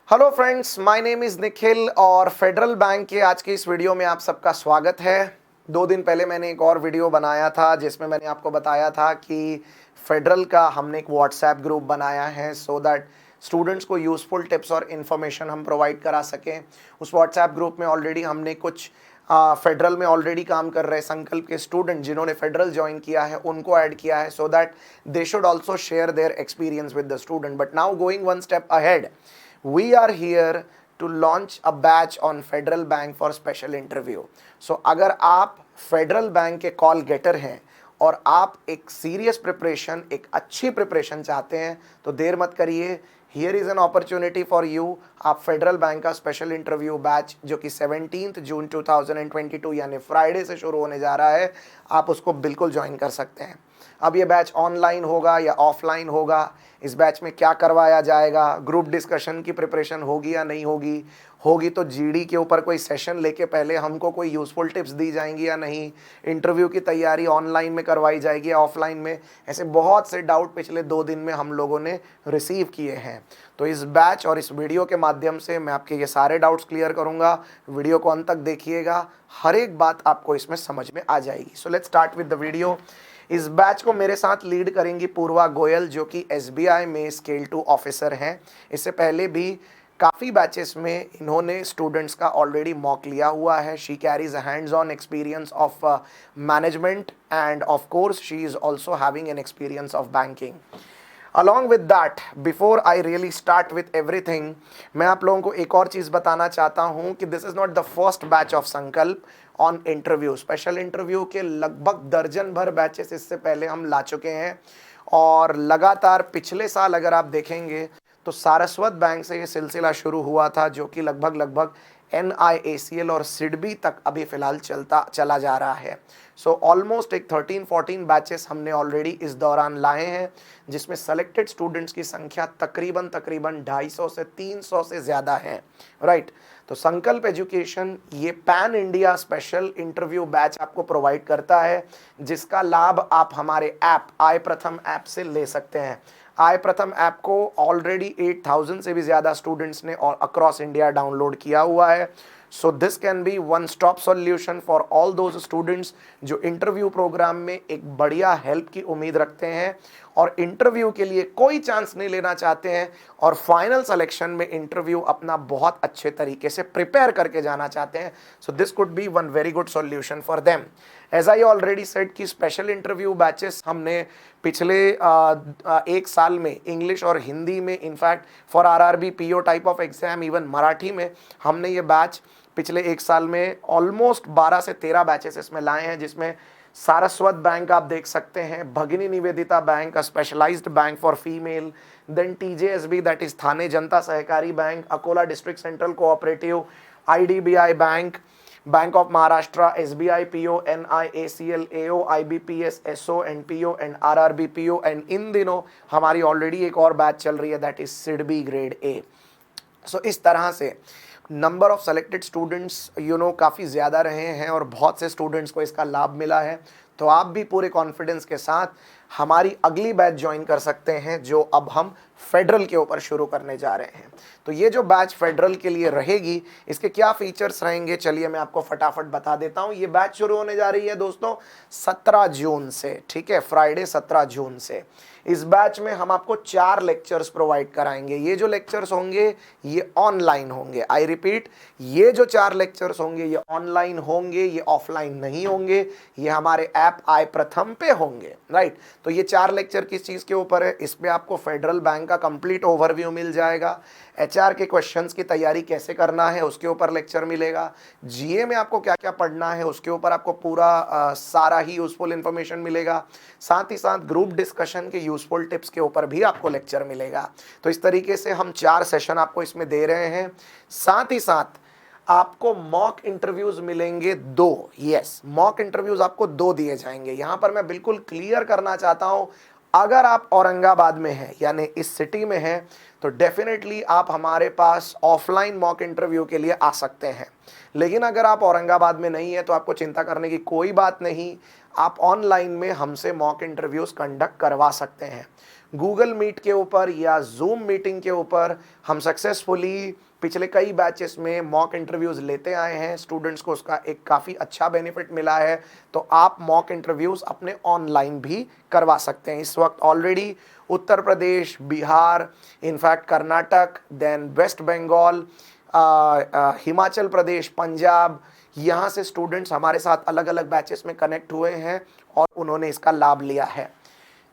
Hello friends, my name is Nikhil और federal bank के आज के इस वीडियो में आप सबका स्वागत है। 2 दिन पहले मैंने एक और वीडियो बनाया था जिसमें मैंने आपको बताया था कि फेडरल का हमने एक व्हाट्सएप ग्रुप बनाया है सो दैट स्टूडेंट्स को यूज़फुल टिप्स और इन्फॉर्मेशन हम प्रोवाइड करा सकें। उस व्हाट्सएप ग्रुप में ऑलरेडी हमने कुछ फेडरल में ऑलरेडी काम कर रहे संकल्प के स्टूडेंट जिन्होंने फेडरल ज्वाइन किया है उनको ऐड किया है so that they should also share their experience with the student. But now going one step ahead, we are here to launch a batch on Federal Bank for special interview. So अगर आप federal bank के call गेटर हैं और आप एक serious preparation, एक अच्छी preparation चाहते हैं तो देर मत करिए। Here is an opportunity for you. आप फेडरल बैंक का स्पेशल इंटरव्यू बैच जो कि 17 जून 2022 यानी फ्राइडे से शुरू होने जा रहा है, आप उसको बिल्कुल ज्वाइन कर सकते हैं। अब ये बैच ऑनलाइन होगा या ऑफलाइन होगा, इस बैच में क्या करवाया जाएगा, ग्रुप डिस्कशन की प्रिपरेशन होगी या नहीं होगी, होगी तो जीडी के ऊपर कोई सेशन लेके पहले हमको कोई यूज़फुल टिप्स दी जाएंगी या नहीं, इंटरव्यू की तैयारी ऑनलाइन में करवाई जाएगी या ऑफलाइन में, ऐसे बहुत से डाउट पिछले 2 दिन में हम लोगों ने रिसीव किए हैं। तो इस बैच और इस वीडियो के माध्यम से मैं आपके ये सारे डाउट्स क्लियर करूँगा। वीडियो को अंत तक देखिएगा, हर एक बात आपको इसमें समझ में आ जाएगी। So let's start with the video. इस बैच को मेरे साथ लीड करेंगी पूर्वा गोयल जो कि एसबीआई में स्केल 2 ऑफिसर हैं। इससे पहले भी काफ़ी बैचेस में इन्होंने स्टूडेंट्स का ऑलरेडी मॉक लिया हुआ है। She carries hands on experience of management end of course she is also having an experience of banking. Along with that, before I really start with everything, मैं आप लोगों को एक और चीज़ बताना चाहता हूँ कि this is not the first batch of संकल्प ऑन इंटरव्यू। स्पेशल इंटरव्यू के लगभग दर्जन भर बैचेस इससे पहले हम ला चुके हैं और लगातार पिछले साल अगर आप देखेंगे तो सारस्वत बैंक से ये सिलसिला शुरू हुआ था जो कि लगभग NIACL और सिडबी तक अभी फ़िलहाल चला जा रहा है। सो ऑलमोस्ट एक 13-14 बैचेस हमने ऑलरेडी इस दौरान लाए हैं जिसमें सेलेक्टेड स्टूडेंट्स की संख्या तकरीबन 250 से 300 से ज़्यादा है, राइट। तो संकल्प एजुकेशन ये pan India special interview batch आपको प्रोवाइड करता है जिसका लाभ आप हमारे ऐप आई प्रथम ऐप से ले सकते हैं। आई प्रथम ऐप को ऑलरेडी 8000 से भी ज़्यादा स्टूडेंट्स ने और अक्रॉस इंडिया डाउनलोड किया हुआ है। So this can be one stop solution for all those students जो इंटरव्यू प्रोग्राम में एक बढ़िया हेल्प की उम्मीद रखते हैं और इंटरव्यू के लिए कोई चांस नहीं लेना चाहते हैं और फाइनल सिलेक्शन में इंटरव्यू अपना बहुत अच्छे तरीके से प्रिपेयर करके जाना चाहते हैं। So this could be one very good solution for them. As I already said कि स्पेशल इंटरव्यू बैचेस हमने पिछले 1 साल में इंग्लिश और हिंदी में, in fact for RRB PO type of exam, even Marathi में हमने ये बैच पिछले 1 साल में ऑलमोस्ट 12 से 13 बैचेस इसमें लाए हैं जिसमें सारस्वत बैंक आप देख सकते हैं, Bhagini Nivedita bank, a specialised bank for female, then TJSB that is Thane Janata Sahakari bank, Akola district central cooperative, IDBI bank, bank of Maharashtra, SBI PO, NIACL, AO, IBPS, SO, NPO and RRB PO and इन दिनों हमारी ऑलरेडी एक और batch चल रही है that is SIDBI grade A। So इस तरह से नंबर ऑफ सेलेक्टेड स्टूडेंट्स काफ़ी ज़्यादा रहे हैं और बहुत से स्टूडेंट्स को इसका लाभ मिला है। तो आप भी पूरे कॉन्फिडेंस के साथ हमारी अगली बैच ज्वाइन कर सकते हैं जो अब हम फेडरल के ऊपर शुरू करने जा रहे हैं। तो ये जो बैच फेडरल के लिए रहेगी इसके क्या फीचर्स रहेंगे, चलिए मैं आपको फटाफट बता देता हूँ। ये बैच शुरू होने जा रही है दोस्तों 17 जून से, ठीक है, फ्राइडे 17 जून से। इस बैच में हम आपको 4 लेक्चर्स प्रोवाइड कराएंगे। ये जो लेक्चर्स होंगे ये ऑनलाइन होंगे। आई रिपीट, ये जो 4 लेक्चर्स होंगे ये ऑनलाइन होंगे, ये ऑफलाइन नहीं होंगे, ये हमारे ऐप आई प्रथम पे होंगे, राइट। तो ये 4 लेक्चर किस चीज़ के ऊपर है, इसमें आपको फेडरल बैंक का कंप्लीट ओवरव्यू मिल जाएगा, HR के क्वेश्चंस की तैयारी कैसे करना है उसके ऊपर लेक्चर मिलेगा, GA में आपको क्या क्या पढ़ना है उसके ऊपर आपको पूरा सारा ही यूजफुल इंफॉर्मेशन मिलेगा, साथ ही साथ ग्रुप डिस्कशन के यूजफुल टिप्स के ऊपर भी आपको लेक्चर मिलेगा। तो इस तरीके से हम 4 सेशन आपको इसमें दे रहे हैं। साथ ही साथ आपको मॉक इंटरव्यूज मिलेंगे 2। यस, मॉक इंटरव्यूज आपको 2 दिए जाएंगे। यहां पर मैं बिल्कुल क्लियर करना चाहता हूं, अगर आप औरंगाबाद में हैं यानी इस सिटी में हैं तो डेफिनेटली आप हमारे पास ऑफलाइन मॉक इंटरव्यू के लिए आ सकते हैं। लेकिन अगर आप औरंगाबाद में नहीं है तो आपको चिंता करने की कोई बात नहीं, आप ऑनलाइन में हमसे मॉक इंटरव्यूज कंडक्ट करवा सकते हैं। गूगल मीट के ऊपर या जूम मीटिंग के ऊपर हम सक्सेसफुली पिछले कई बैचेस में मॉक इंटरव्यूज़ लेते आए हैं, स्टूडेंट्स को उसका एक काफ़ी अच्छा बेनिफिट मिला है। तो आप मॉक इंटरव्यूज़ अपने ऑनलाइन भी करवा सकते हैं। इस वक्त already Uttar Pradesh, Bihar, in fact Karnataka, then West Bengal, Himachal Pradesh, Punjab, यहाँ से स्टूडेंट्स हमारे साथ अलग अलग बैचेस में कनेक्ट हुए हैं और उन्होंने इसका लाभ लिया है।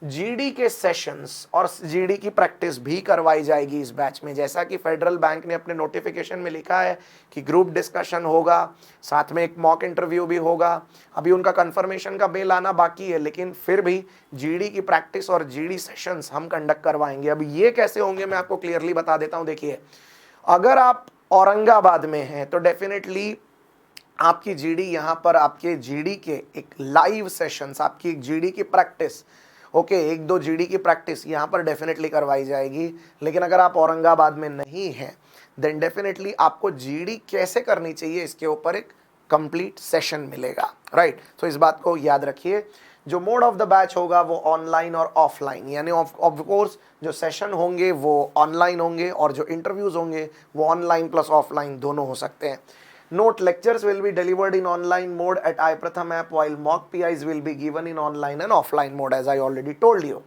जीडी के सेशंस और जीडी की प्रैक्टिस भी करवाई जाएगी इस बैच में। जैसा कि फेडरल बैंक ने अपने नोटिफिकेशन में लिखा है कि ग्रुप डिस्कशन होगा, साथ में एक मॉक इंटरव्यू भी होगा। अभी उनका कंफर्मेशन का मेल आना बाकी है, लेकिन फिर भी जीडी की प्रैक्टिस और जीडी सेशंस हम कंडक्ट करवाएंगे। अब ये कैसे होंगे मैं आपको क्लियरली बता देता हूं। देखिए, अगर आप औरंगाबाद में हैं तो डेफिनेटली आपकी जीडी, यहाँ पर आपके जीडी के एक लाइव सेशंस, आपकी एक जीडी की प्रैक्टिस, ओके, एक दो जीडी की प्रैक्टिस यहाँ पर डेफिनेटली करवाई जाएगी। लेकिन अगर आप औरंगाबाद में नहीं हैं देन डेफिनेटली आपको जीडी कैसे करनी चाहिए इसके ऊपर एक कंप्लीट सेशन मिलेगा, राइट। तो इस बात को याद रखिए। जो मोड ऑफ द बैच होगा वो ऑनलाइन और ऑफलाइन, यानी ऑफ कोर्स जो सेशन होंगे वो ऑनलाइन होंगे और जो इंटरव्यूज होंगे वो ऑनलाइन प्लस ऑफलाइन दोनों हो सकते हैं। Note, lectures will be delivered in online mode at iPratham app, while mock PIs will be given in online and offline mode, as I already told you.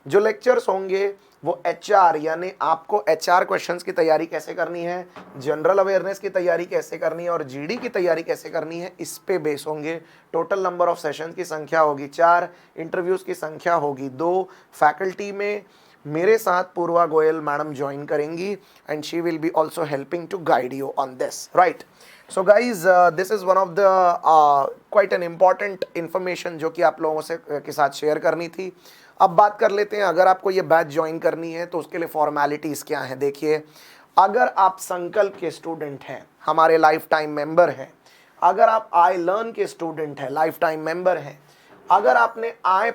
जो lectures होंगे वो HR, यानी आपको HR questions की तैयारी कैसे करनी है, जनरल अवेयरनेस की तैयारी कैसे करनी है और जीडी की तैयारी कैसे करनी है, इस पे बेस होंगे। टोटल नंबर ऑफ सेशन की संख्या होगी 4, इंटरव्यूज़ की संख्या होगी 2। फैकल्टी में मेरे साथ पूर्वा गोयल मैडम ज्वाइन करेंगी and she will be also helping to guide you on this, right. So guys, this is one of the quite an important information जो कि आप लोगों से के साथ शेयर करनी थी। अब बात कर लेते हैं, अगर आपको ये बैच ज्वाइन करनी है तो उसके लिए फॉर्मेलिटीज़ क्या हैं। देखिए, अगर आप संकल्प के स्टूडेंट हैं, हमारे लाइफ टाइम मेंबर हैं, अगर आप आई लर्न के स्टूडेंट हैं, लाइफ टाइम मेंबर हैं, अगर आपने आई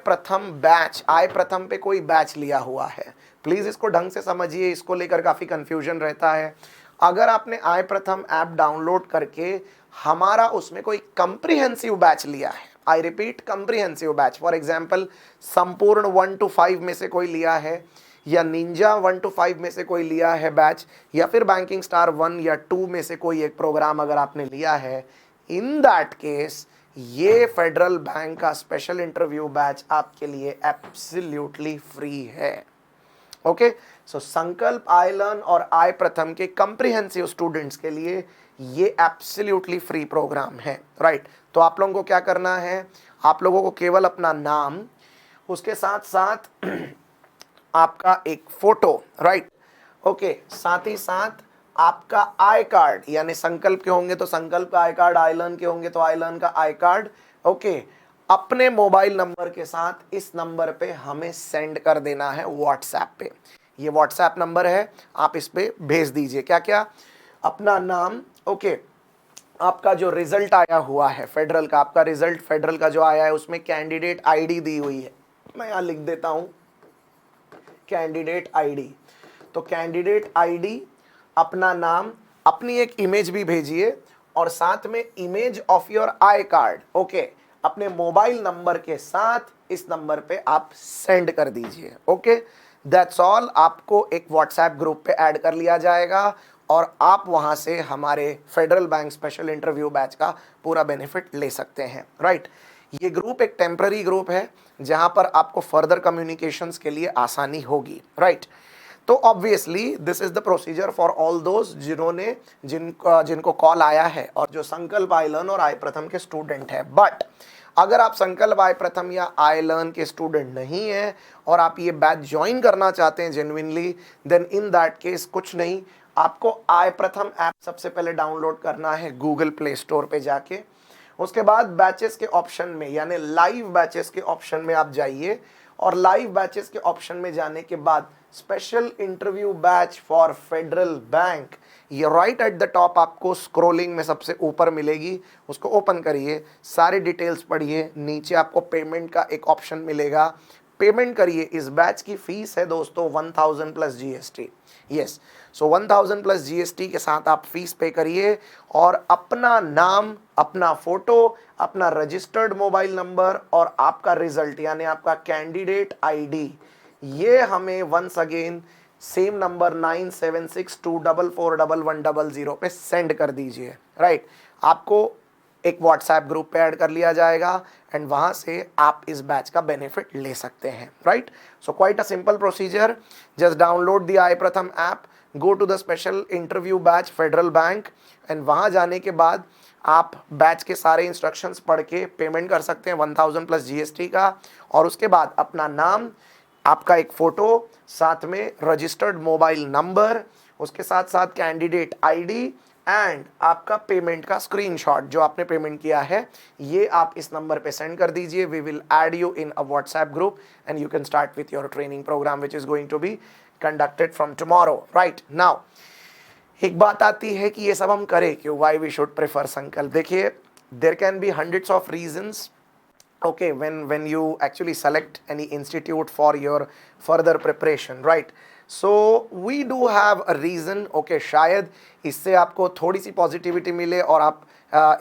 प्रथम पे कोई बैच लिया हुआ है, प्लीज़ इसको ढंग से समझिए, इसको लेकर काफ़ी कन्फ्यूजन रहता है। अगर आपने आई प्रथम ऐप डाउनलोड करके हमारा उसमें कोई कंप्रीहेंसिव बैच लिया है, I repeat comprehensive batch, for example संपूर्ण 1 to 5 में से कोई लिया है, या निंजा 1 to 5 में से कोई लिया है बैच, या फिर बैंकिंग स्टार 1 या 2 में से कोई एक प्रोग्राम अगर आपने लिया है, इन दैट केस ये फेडरल बैंक का स्पेशल इंटरव्यू बैच आपके लिए एब्सोल्युटली फ्री है। ओके, सो संकल्प, आई लर्न और आई प्रथम के कंप्रीहेंसिव स्टूडेंट्स के लिए ये एब्सोल्युटली फ्री प्रोग्राम है, राइट। तो आप लोगों को क्या करना है, आप लोगों को केवल अपना नाम, उसके साथ साथ आपका एक फोटो, राइट, ओके, साथ ही साथ आपका आई कार्ड, यानी संकल्प के होंगे तो संकल्प का आई कार्ड, आई लर्न के होंगे तो आई लर्न का आई कार्ड, ओके, अपने मोबाइल नंबर के साथ इस नंबर पे हमें सेंड कर देना है व्हाट्सएप पे। ये व्हाट्सएप नंबर है, आप इस पे भेज दीजिए क्या क्या, अपना नाम, ओके, आपका जो रिजल्ट आया हुआ है फेडरल का, आपका रिजल्ट फेडरल का जो आया है उसमें कैंडिडेट आईडी दी हुई है, मैं यहाँ लिख देता हूँ कैंडिडेट आईडी। तो कैंडिडेट आईडी, अपना नाम, अपनी एक इमेज भी भेजिए और साथ में image of your I card, okay, अपने मोबाइल नंबर के साथ इस नंबर पे आप सेंड कर दीजिए। Okay, that's all. आपको एक व्हाट्सएप ग्रुप पे ऐड कर लिया जाएगा और आप वहां से हमारे federal bank special interview batch का पूरा बेनिफिट ले सकते हैं, राइट। ये ग्रुप एक टेम्पररी ग्रुप है जहां पर आपको फर्दर कम्युनिकेशंस के लिए आसानी होगी, राइट। तो obviously this is the procedure for all those जिनको कॉल आया है और जो संकल्प, आई लर्न और आई प्रथम के स्टूडेंट है। बट अगर आप संकल्प, आई प्रथम या आई लर्न के स्टूडेंट नहीं हैं और आप ये बैच ज्वाइन करना चाहते हैं genuinely, then in that case कुछ नहीं, आपको आई प्रथम ऐप सबसे पहले डाउनलोड करना है गूगल प्ले स्टोर पे जाके। उसके बाद बैचेस के ऑप्शन में, यानी लाइव बैचेस के ऑप्शन में आप जाइए और लाइव बैचेस के ऑप्शन में जाने के बाद special interview batch for federal bank, ये राइट एट द टॉप आपको स्क्रॉलिंग में सबसे ऊपर मिलेगी, उसको ओपन करिए, सारे डिटेल्स पढ़िए, नीचे आपको पेमेंट का एक ऑप्शन मिलेगा, पेमेंट करिए। इस बैच की फीस है दोस्तों 1000 प्लस जीएसटी, यस, सो 1000 प्लस जीएसटी के साथ आप फीस पे करिए और अपना नाम, अपना फोटो, अपना रजिस्टर्ड मोबाइल नंबर और आपका रिजल्ट यानी आपका कैंडिडेट आईडी, ये हमें वंस अगेन सेम नंबर 9762441100 पे सेंड कर दीजिए, राइट। आपको एक व्हाट्सएप ग्रुप पे ऐड कर लिया जाएगा एंड वहां से आप इस बैच का बेनिफिट ले सकते हैं, right. So quite a simple procedure, just download the I Pratham app, go to the special interview batch Federal bank and वहां जाने के बाद आप बैच के सारे इंस्ट्रक्शंस पढ़ के पेमेंट कर सकते हैं 1000 प्लस जीएसटी का, और उसके बाद अपना नाम, आपका एक फोटो, साथ में रजिस्टर्ड मोबाइल नंबर, उसके साथ साथ कैंडिडेट आईडी एंड आपका पेमेंट का स्क्रीनशॉट जो आपने पेमेंट किया है, ये आप इस नंबर पे सेंड कर दीजिए। We will add you in a WhatsApp group and you can start with your training programme which is going to be conducted from tomorrow, right. Now एक बात आती है कि ये सब हम करें क्यों, why we should prefer Sankalp. देखिए, there can be hundreds of reasons, okay, when you actually select any institute for your further preparation, right? So we do have a reason, okay, शायद इससे आपको थोड़ी सी पॉजिटिविटी मिले और आप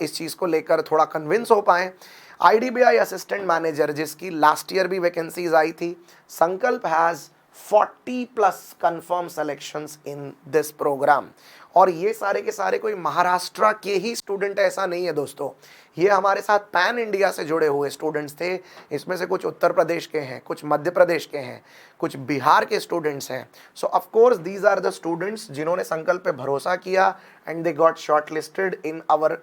इस चीज़ को लेकर थोड़ा कन्विंस हो पाएँ। IDBI असिस्टेंट मैनेजर जिसकी लास्ट ईयर भी वैकेंसीज आई थी, Sankalp has 40 plus confirm selections in this programme, और ये सारे के सारे कोई महाराष्ट्र के ही स्टूडेंट ऐसा नहीं है दोस्तों, ये हमारे साथ पैन इंडिया से जुड़े हुए स्टूडेंट्स थे। इसमें से कुछ उत्तर प्रदेश के हैं, कुछ मध्य प्रदेश के हैं, कुछ बिहार के स्टूडेंट्स हैं। So of course these are the students जिन्होंने संकल्प पे भरोसा किया and they got shortlisted in our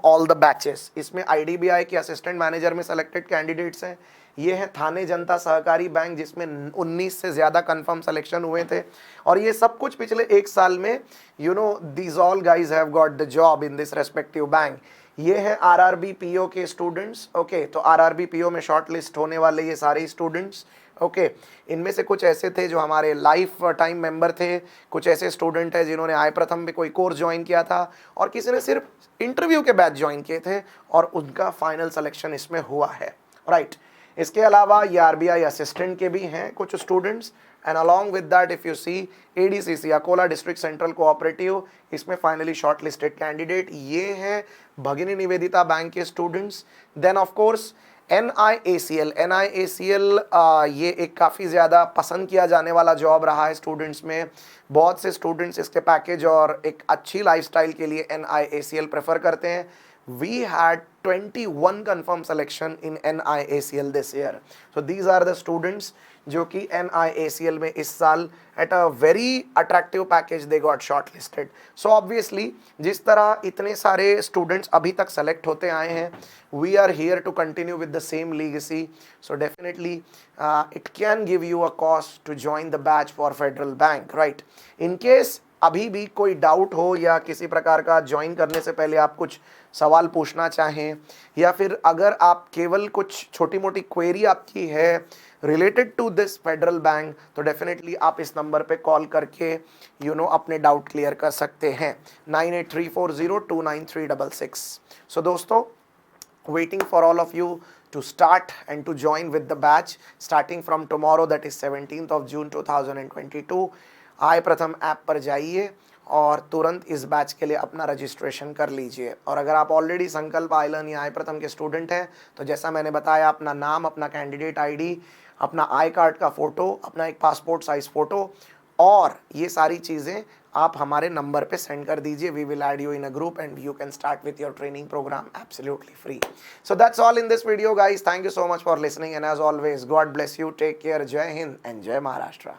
all the batches. इसमें IDBI के असिस्टेंट मैनेजर में सेलेक्टेड कैंडिडेट्स हैं, ये हैं थाने जनता सहकारी बैंक जिसमें 19 से ज़्यादा कंफर्म सिलेक्शन हुए थे, और ये सब कुछ पिछले एक साल में these all guys have got the job in this respective bank. ये हैं RRB PO के स्टूडेंट्स, ओके। तो RRB PO में शॉर्ट लिस्ट होने वाले ये सारे स्टूडेंट्स, ओके। इनमें से कुछ ऐसे थे जो हमारे लाइफ टाइम मेंबर थे, कुछ ऐसे स्टूडेंट हैं जिन्होंने आई प्रथम में कोई कोर्स ज्वाइन किया था, और किसी ने सिर्फ इंटरव्यू के बैच ज्वाइन किए थे और उनका फाइनल सिलेक्शन इसमें हुआ है, राइट। इसके अलावा ये RBI असिस्टेंट के भी हैं कुछ students, and along with that if you see ADCC Akola district central cooperative, इसमें फाइनली शॉर्ट लिस्टेड कैंडिडेट ये हैं भगिनी निवेदिता बैंक के students. Then of course NIACL ये एक काफ़ी ज़्यादा पसंद किया जाने वाला जॉब रहा है स्टूडेंट्स में। बहुत से स्टूडेंट्स इसके पैकेज और एक अच्छी लाइफस्टाइल के लिए NIACL प्रेफर करते हैं। We had 21 confirmed selection in NIACL this year. So these are the students जो कि NIACL में इस साल at a very attractive package they got shortlisted. So obviously जिस तरह इतने सारे students अभी तक select होते आए हैं, we are here to continue with the same legacy. So definitely it can give you a cause to join the batch for Federal Bank, right? In case अभी भी कोई डाउट हो या किसी प्रकार का ज्वाइन करने से पहले आप कुछ सवाल पूछना चाहें, या फिर अगर आप केवल कुछ छोटी मोटी क्वेरी आपकी है related to this Federal Bank, तो डेफिनेटली आप इस नंबर पे कॉल करके अपने डाउट क्लियर कर सकते हैं 9834029366। सो दोस्तों, waiting for all of you to start and to join with the batch starting from tomorrow, that is 17th of June 2022। I Pratham app पर जाइए और तुरंत इस बैच के लिए अपना रजिस्ट्रेशन कर लीजिए। और अगर आप ऑलरेडी संकल्प आईलर्न या आई प्रथम के स्टूडेंट हैं, तो जैसा मैंने बताया, अपना नाम, अपना कैंडिडेट आईडी, अपना आई कार्ड का फ़ोटो, अपना एक पासपोर्ट साइज़ फ़ोटो, और ये सारी चीज़ें आप हमारे नंबर पे सेंड कर दीजिए। We will add you in a group and you can start with your training programme absolutely free. So that's all in this video guys. Thank you so much for listening and as always, God bless you, take care, Jai Hind and जय महाराष्ट्र।